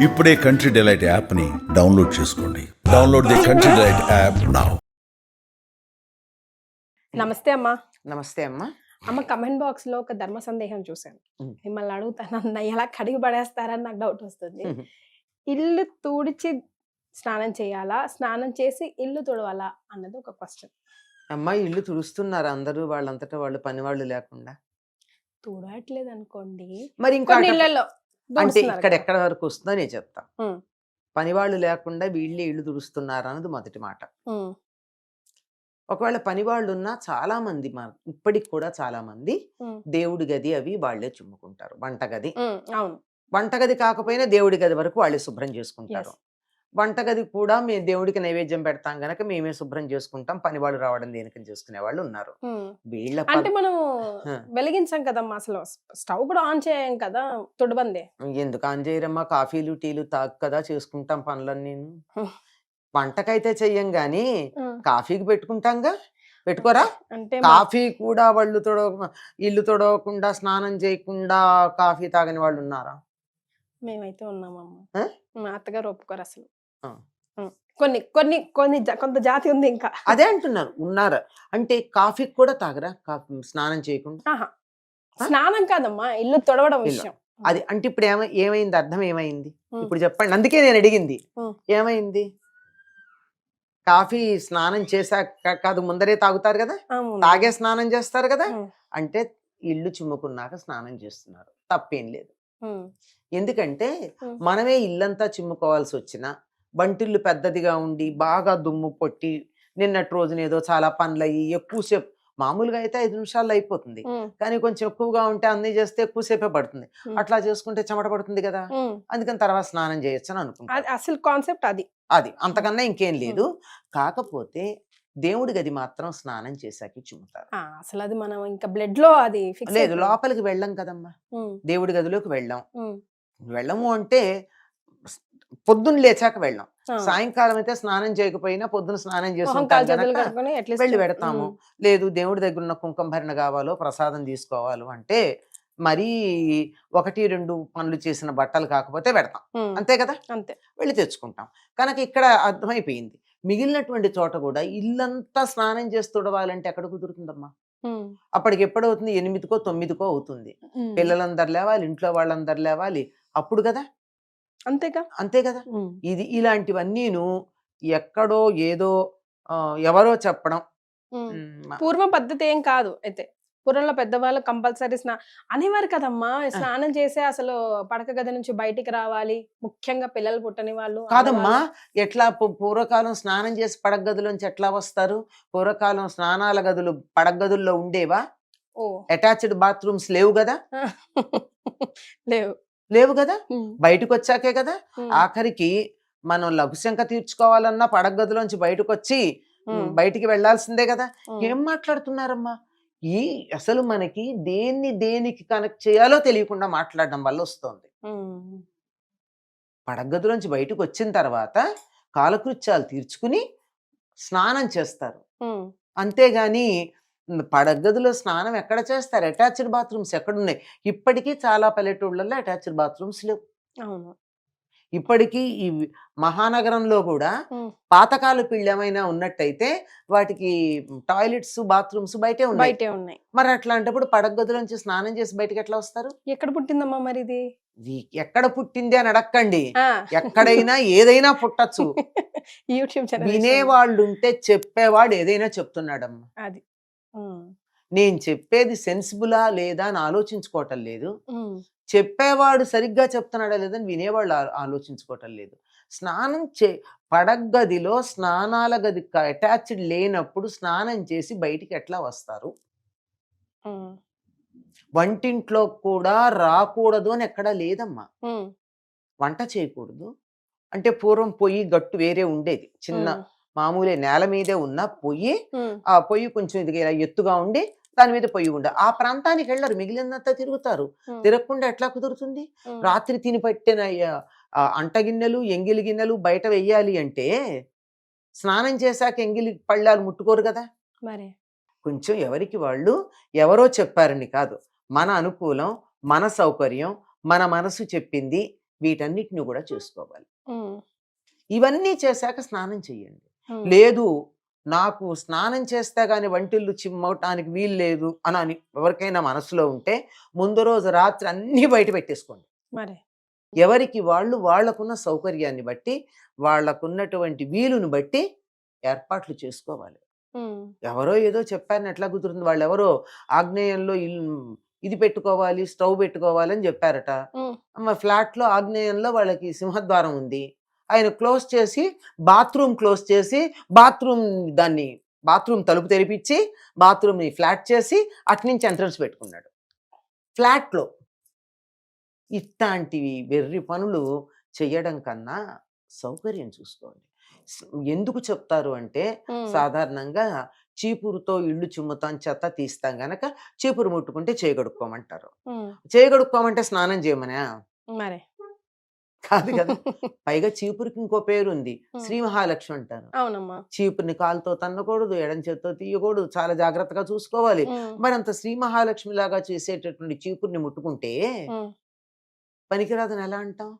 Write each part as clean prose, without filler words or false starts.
ఇప్పుడే country delight app ని download చేసుకోండి. Download the country delight app now. నమస్తే అమ్మా. నమస్తే అమ్మా. అమ్మ, కమెంట్ బాక్స్ లో ఒక ధర్మ సందేహం చూశాను. మిమ్మల్ని అడుగుతానన్న ఎలా కడిగి పడేస్తారని నాకు డౌట్ వస్తుంది. ఇల్లు తుడిచి స్నానం చేయాలా, స్నానం చేసి ఇల్లు తుడవాలా అన్నది ఒక క్వశ్చన్. అమ్మా, ఇల్లు తుడుస్తున్నారు అందరూ వాళ్ళంతటా వాళ్ళు పని వాళ్ళు లేకుండా. తుడవట్లేదు అనుకోండి, మరి ఇంకా కొన్ని ఇళ్లలో అంటే ఇక్కడ ఎక్కడ వరకు వస్తుందో నేను చెప్తా. పని వాళ్ళు లేకుండా వీళ్ళే ఇల్లు తుడుస్తున్నారు అన్నది మొదటి మాట. ఒకవేళ పని వాళ్ళు ఉన్నా చాలా మంది ఇప్పటికి కూడా చాలా మంది దేవుడి గది అవి వాళ్ళే చుమ్ముకుంటారు. వంటగది కాకపోయినా దేవుడి గది వరకు వాళ్ళే శుభ్రం చేసుకుంటారు. వంటగది కూడా మేము దేవుడికి నైవేద్యం పెడతాం గనక మేమే శుభ్రం చేసుకుంటాం, పని వాళ్ళు రావడం దేనికని చేసుకునే వాళ్ళు ఉన్నారు. వీళ్ళ అంటే మనం వెలిగించాం కదమ్మా, అసలు స్టవ్ కూడా ఆన్ చేయం కదా, తుడబందే. ఎందుకు ఆన్ చేయరమ్మా? కాఫీలు టీలు తాగు కదా చేసుకుంటాం పనులన్నీ. వంటకైతే చెయ్యం గాని కాఫీకి పెట్టుకుంటాంగా, పెట్టుకోరా? అంటే కాఫీ కూడా వాళ్ళు ఇల్లు తొడవకుండా స్నానం చేయకుండా కాఫీ తాగని వాళ్ళు ఉన్నారా? మేమైతే ఉన్నామమ్మా. మా అత్తగారు ఒప్పుకోరు అసలు. కొన్ని కొన్ని కొన్ని కొంత జాతి ఉంది ఇంకా. అదే అంటున్నారు, ఉన్నారా అంటే కాఫీకి కూడా తాగరా స్నానం చేయకుండా? స్నానం కాదమ్మా, ఇల్లు తొడవడం విషయం. అది అంటే ఇప్పుడు ఏమైంది, అర్థం ఏమైంది ఇప్పుడు చెప్పండి. అందుకే నేను అడిగింది ఏమైంది. కాఫీ స్నానం చేశాక కాదు, ముందరే తాగుతారు కదా, తాగే స్నానం చేస్తారు కదా. అంటే ఇల్లు చిమ్ముకున్నాక స్నానం చేస్తున్నారు, తప్పేం లేదు. ఎందుకంటే మనమే ఇల్లంతా చిమ్ముకోవాల్సి వచ్చిన, బంటిల్లు పెద్దదిగా ఉండి బాగా దుమ్ము పొట్టి నిన్నటి రోజున ఏదో చాలా పనులు అయ్యి ఎక్కువసేపు, మామూలుగా అయితే 5 నిమిషాల్లో అయిపోతుంది, కానీ కొంచెం ఎక్కువగా ఉంటే అన్ని చేస్తే ఎక్కువసేపే పడుతుంది. అట్లా చేసుకుంటే చెమట పడుతుంది కదా, అందుకని తర్వాత స్నానం చేయొచ్చు అని అనుకుంటా. అసలు కాన్సెప్ట్ అది అంతకన్నా ఇంకేం లేదు. కాకపోతే దేవుడి గది మాత్రం స్నానం చేశాక చుమ్ముతారు. అసలు అది మనం ఇంకా బ్లడ్ లో అది లేదు, లోపలికి వెళ్ళాం కదమ్మా, దేవుడి గదిలోకి వెళ్ళము అంటే పొద్దున్న లేచాక వెళ్ళాం. సాయంకాలం అయితే స్నానం చేయకపోయినా పొద్దున స్నానం చేసుకుంటాం వెళ్ళి పెడతాము. లేదు దేవుడి దగ్గర ఉన్న కుంకుమ భరణ కావాలో ప్రసాదం తీసుకోవాలో అంటే మరీ 1-2 పనులు చేసిన బట్టలు కాకపోతే పెడతాం, అంతే కదా, అంతే వెళ్ళి తెచ్చుకుంటాం. కనుక ఇక్కడ అర్థమైపోయింది, మిగిలినటువంటి చోట కూడా ఇల్లంతా స్నానం చేసి తుడవాలంటే ఎక్కడ కుదురుతుందమ్మా? అప్పటికి ఎప్పుడవుతుంది? 8కో 9కో అవుతుంది. పిల్లలందరు లేవాలి, ఇంట్లో వాళ్ళందరు లేవాలి, అప్పుడు కదా, అంతే కదా. ఇది ఇలాంటివన్నీను ఎక్కడో ఏదో ఎవరో చెప్పడం పూర్వ పద్ధతి ఏం కాదు. అయితే పూర్వంలో పెద్దవాళ్ళు కంపల్సరీ అనేవారు కదమ్మా, స్నానం చేసే అసలు పడక గది నుంచి బయటికి రావాలి, ముఖ్యంగా పిల్లలు పుట్టని వాళ్ళు. కాదమ్మా, ఎట్లా పూర్వకాలం స్నానం చేసి పడక గదిలోంచి ఎట్లా వస్తారు? పూర్వకాలం స్నానాల గదులు పడక గదుల్లో ఉండేవా? అటాచ్డ్ బాత్రూమ్స్ లేవు కదా, లేవు కదా, బయటకు వచ్చాకే కదా. ఆఖరికి మనం లఘుశంక తీర్చుకోవాలన్నా పడక గదిలోంచి బయటకు వచ్చి బయటికి వెళ్లాల్సిందే కదా. ఏం మాట్లాడుతున్నారమ్మా? అసలు మనకి దేనికి కనెక్ట్ చేయాలో తెలియకుండా మాట్లాడడం వల్ల వస్తుంది. పడగదిలోంచి బయటకు వచ్చిన తర్వాత కాలకృత్యాలు తీర్చుకుని స్నానం చేస్తారు, అంతేగాని పడగదిలో స్నానం ఎక్కడ చేస్తారు? అటాచ్డ్ బాత్రూమ్స్ ఎక్కడున్నాయి? ఇప్పటికీ చాలా పల్లెటూళ్ళల్లో అటాచ్డ్ బాత్రూమ్స్ లేవు. ఇప్పటికీ ఈ మహానగరంలో కూడా పాతకాల పిళ్ళు ఏమైనా ఉన్నట్టయితే వాటికి టాయిలెట్స్ బాత్రూమ్స్ బయటే ఉన్నాయి. మరి అట్లాంటప్పుడు పడక గదిలోంచి స్నానం చేసి బయటకి ఎట్లా వస్తారు? ఎక్కడ పుట్టిందమ్మా మరి ఇది? ఎక్కడ పుట్టింది అని అడక్కండి, ఎక్కడైనా ఏదైనా పుట్టచ్చు. వినేవాళ్ళు ఉంటే చెప్పేవాడు ఏదైనా చెప్తున్నాడమ్మా. అది నేను చెప్పేది సెన్సిబులా లేదా అని ఆలోచించుకోవటం లేదు, చెప్పేవాడు సరిగ్గా చెప్తున్నాడా లేదని వినేవాళ్ళు ఆలోచించుకోవటం లేదు. స్నానం పడగదిలో స్నానాల గది అటాచ్డ్ లేనప్పుడు స్నానం చేసి బయటికి ఎట్లా వస్తారు? వంటింట్లో కూడా రాకూడదు అని ఎక్కడా లేదమ్మా. వంట చేయకూడదు అంటే పూర్వం పొయ్యి గట్టు వేరే ఉండేది, చిన్న మామూలే నేల మీదే ఉన్న పొయ్యి, ఆ పొయ్యి కొంచెం ఇది ఎత్తుగా ఉండి దాని మీద పొయ్యి ఉండ, ఆ ప్రాంతానికి వెళ్ళరు, మిగిలినంతా తిరుగుతారు. తిరగకుండా ఎట్లా కుదురుతుంది? రాత్రి తిని పట్టిన అంటగిన్నెలు ఎంగిలి గిన్నెలు బయట వెయ్యాలి అంటే స్నానం చేశాక ఎంగిలి పళ్ళాలు ముట్టుకోరు కదా. మరి కొంచెం ఎవరికి వాళ్ళు ఎవరో చెప్పారని కాదు, మన అనుకూలం, మన సౌకర్యం, మన మనసు చెప్పింది వీటన్నిటిని కూడా చేసుకోవాలి. ఉమ్, ఇవన్నీ చేశాక స్నానం చెయ్యండి. ఉమ్, లేదు నాకు స్నానం చేస్తే గాని వంటిల్లు చిమ్మవటానికి వీలు లేదు అని ఎవరికైనా మనసులో ఉంటే ముందు రోజు రాత్రి అన్నీ బయట పెట్టేసుకోండి. మరి ఎవరికి వాళ్ళు వాళ్ళకున్న సౌకర్యాన్ని బట్టి వాళ్ళకున్నటువంటి వీలుని బట్టి ఏర్పాట్లు చేసుకోవాలి. ఉమ్, ఎవరో ఏదో చెప్పారని ఎట్లా కుదురుతుంది? వాళ్ళు ఎవరో ఆగ్నేయంలో ఇది పెట్టుకోవాలి, స్టవ్ పెట్టుకోవాలి అని చెప్పారట. ఉమ్, ఫ్లాట్ లో ఆగ్నేయంలో వాళ్ళకి సింహద్వారం ఉంది. ఆయన క్లోజ్ చేసి బాత్రూమ్ క్లోజ్ చేసి బాత్రూమ్ తలుపు తెరిపించి బాత్రూమ్ ని ఫ్లాట్ చేసి అట్నుంచి ఎంట్రన్స్ పెట్టుకున్నాడు ఫ్లాట్ లో. ఇట్లాంటివి వెర్రి పనులు చేయడం కన్నా సౌకర్యం చూసుకోండి. ఎందుకు చెప్తారు అంటే ఉమ్, సాధారణంగా చీపురుతో ఇళ్ళు చిమ్ముతాం, చెత్త తీస్తాం గనక చీపురు ముట్టుకుంటే చేయగడుక్కోమంటారు. ఉమ్, చేయగడుక్కోమంటే స్నానం చేయమనా? మరి కాదు కదా. పైగా చీపురికి ఇంకో పేరు ఉంది, ఉమ్, శ్రీ మహాలక్ష్మి అంటారు. అవునమ్మా. చీపురిని కాలుతో తన్నకూడదు, ఎడం చేత్తో తీయకూడదు, చాలా జాగ్రత్తగా చూసుకోవాలి. ఉమ్, మరి అంత శ్రీ మహాలక్ష్మి లాగా చేసేటటువంటి చీపురిని ముట్టుకుంటే ఉమ్. పనికిరాదని ఎలా అంటాం?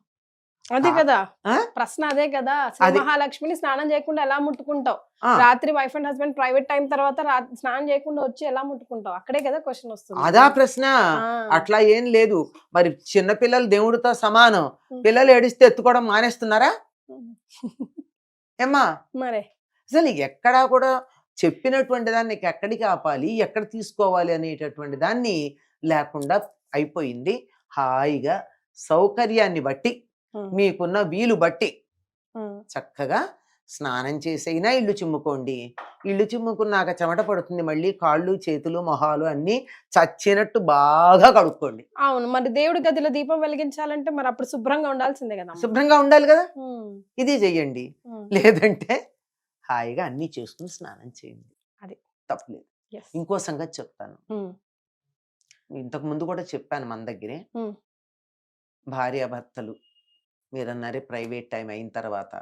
అదే ఆ? కదా ఆ? ప్రశ్న, అదే కదా. శ్రీ అది. మహాలక్ష్మిని స్నానం చేయకుండా ఎలా ముట్టుకుంటావు? ఆ, రాత్రి wife and husband private time తర్వాత స్నానం చేయకుండా వచ్చి ఎలా ముట్టుకుంటావు? అక్కడే కదా క్వశ్చన్ వస్తుంది. అదా ప్రశ్న. ఆ, అట్లా ఏం లేదు. మరి చిన్నపిల్లలు దేవుడితో సమానం. ఉమ్, పిల్లలు ఏడిస్తే ఎత్తుకోవడం మానేస్తున్నారా ఉమ్. ఏమ్మా? మరే అసలు ఎక్కడా కూడా చెప్పినటువంటి దాన్ని ఎక్కడికి ఆపాలి, ఎక్కడ తీసుకోవాలి అనేటటువంటి దాన్ని లేకుండా అయిపోయింది. హాయిగా సౌకర్యాన్ని బట్టి ఉమ్, మీకున్న వీలు బట్టి ఉమ్, చక్కగా స్నానం చేసైనా ఇల్లు చిమ్ముకోండి. ఇల్లు చిమ్ముకున్నాక చెమట పడుతుంది, మళ్ళీ కాళ్ళు చేతులు మొహాలు అన్నీ చచ్చినట్టు బాగా కడుక్కోండి. అవును. మరి దేవుడి గదిలో దీపం వెలిగించాలంటే మరి అప్పుడు శుభ్రంగా ఉండాల్సిందే కదా. శుభ్రంగా ఉండాలి కదా. ఇది చెయ్యండి. లేదంటే హాయిగా అన్నీ చేసుకుని స్నానం చేయండి, అది. తప్పలేదు. ఇంకో సంగతి చెప్తాను. ఇంతకు ముందు కూడా చెప్పాను మన దగ్గరే. భార్యాభర్తలు మీరన్నారే ప్రైవేట్ టైం అయిన తర్వాత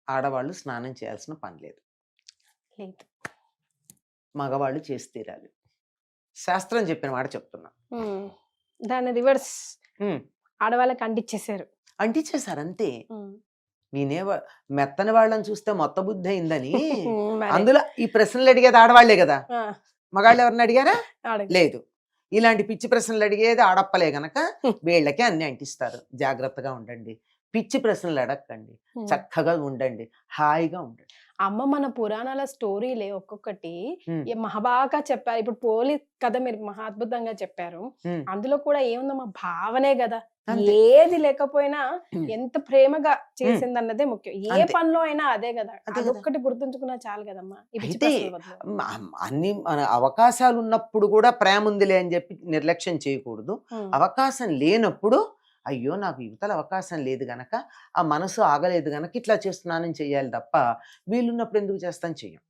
ఆడవాళ్ళు స్నానం చేయాల్సిన పని లేదు, లేదు. మగవాళ్ళు చేసి తీరాలి. శాస్త్రం చెప్పిన మాట చెప్తున్నా. దాన్ని రివర్స్ ఉమ్, ఆడవాళ్ళకి అంటించేశారు. అంటించేశారు అంతే. నేనే మెత్తని వాళ్ళని చూస్తే మొత్త బుద్ధి అయిందని మరి. అందులో ఈ ప్రశ్నలు అడిగేది ఆడవాళ్లే కదా. ఆ, మగాళ్ళు ఎవరిని అడిగారా? అడగ. లేదు. ఇలాంటి పిచ్చి ప్రశ్నలు అడిగేది ఆడప్పలే గనక వీళ్ళకే అన్ని అంటిస్తారు. జాగ్రత్తగా ఉండండి, పిచ్చి ప్రశ్నలు అడగండి, చక్కగా ఉండండి, హాయిగా ఉండండి. అమ్మ మన పురాణాల స్టోరీలే ఒక్కొక్కటి ఉమ్, మహాబాగా చెప్పారు. ఇప్పుడు పోలి కథ మీరు మహా అద్భుతంగా చెప్పారు. ఉమ్, అందులో కూడా ఏముందమ్మా, భావనే కదా. అంతే. ఏది లేకపోయినా ఉమ్, ఎంత ప్రేమగా చేసిందన్నదే ముఖ్యం. ఏ అంతే. పనిలో అయినా అదే కదా. అదే కదా. అదొక్కటి గుర్తుంచుకున్నా చాలు కదమ్మా. ఈ పిచ్చి అయితే ప్రశ్నల బదులు. అన్ని మన అవకాశాలు ఉన్నప్పుడు కూడా ప్రేమ ఉందిలే అని చెప్పి నిర్లక్ష్యం చేయకూడదు. ఉమ్, అవకాశం లేనప్పుడు అయ్యో నాకు యువతల అవకాశం లేదు గనక, ఆ మనసు ఆగలేదు గనక ఇట్లా చేస్తున్నానని చెయ్యాలి తప్ప వీలున్నప్పుడు ఎందుకు చేస్తాను చెయ్యం.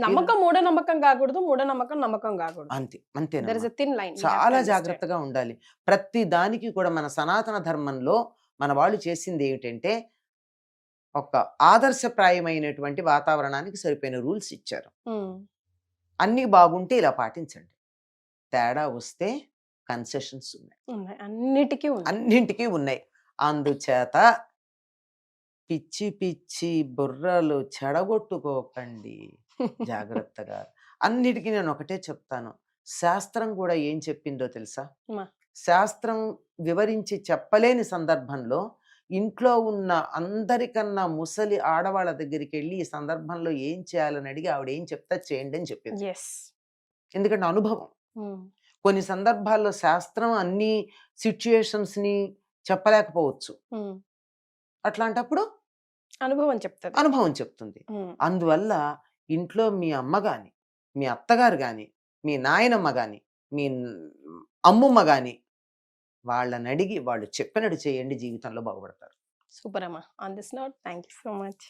నమ్మకం మూఢనమ్మకం కాకూడదు, మూఢనమ్మకం నమ్మకం కాకూడదు. అంతే, అంతేనా? There is a thin line. We have to చాలా understand. జాగ్రత్తగా ఉండాలి. ప్రతి దానికి కూడా మన సనాతన ధర్మంలో మన వాళ్ళు చేసింది ఏమిటంటే ఒక ఆదర్శప్రాయమైనటువంటి వాతావరణానికి సరిపోయిన రూల్స్ ఇచ్చారు. ఉమ్, అన్నీ బాగుంటే ఇలా పాటించండి, తేడా వస్తే కన్సెషన్స్ ఉన్నాయి, ఉన్నాయి. అన్నిటికీ ఉంది. అన్నింటికీ ఉన్నాయి. అందుచేత పిచ్చి పిచ్చి బుర్రలు చెడగొట్టుకోకండి, జాగ్రత్తగా. అన్నిటికీ నేను ఒకటే చెప్తాను, శాస్త్రం కూడా ఏం చెప్పిందో తెలుసా? మా. శాస్త్రం వివరించి చెప్పలేని సందర్భంలో ఇంట్లో ఉన్న అందరికన్నా ముసలి ఆడవాళ్ళ దగ్గరికి వెళ్ళి ఈ సందర్భంలో ఏం చేయాలని అడిగి ఆవిడ ఏం చెప్తా చేయండి అని చెప్పింది. Yes. ఎందుకంటే అనుభవం. ఉమ్, కొన్ని సందర్భాల్లో శాస్త్రం అన్ని సిచ్యుయేషన్స్ ని చెప్పలేకపోవచ్చు. ఉమ్. అట్లాంటప్పుడు అనుభవం చెప్తారు. అనుభవం చెప్తుంది. ఉమ్, అందువల్ల ఇంట్లో మీ అమ్మ గాని, మీ అత్తగారు గాని, మీ నాయనమ్మ గాని, మీ అమ్మమ్మ గాని వాళ్ళని అడిగి వాళ్ళు చెప్పినట్టు చేయండి, జీవితంలో బాగుపడతారు. సూపర్ అమ్మా. On this note, thank you so much.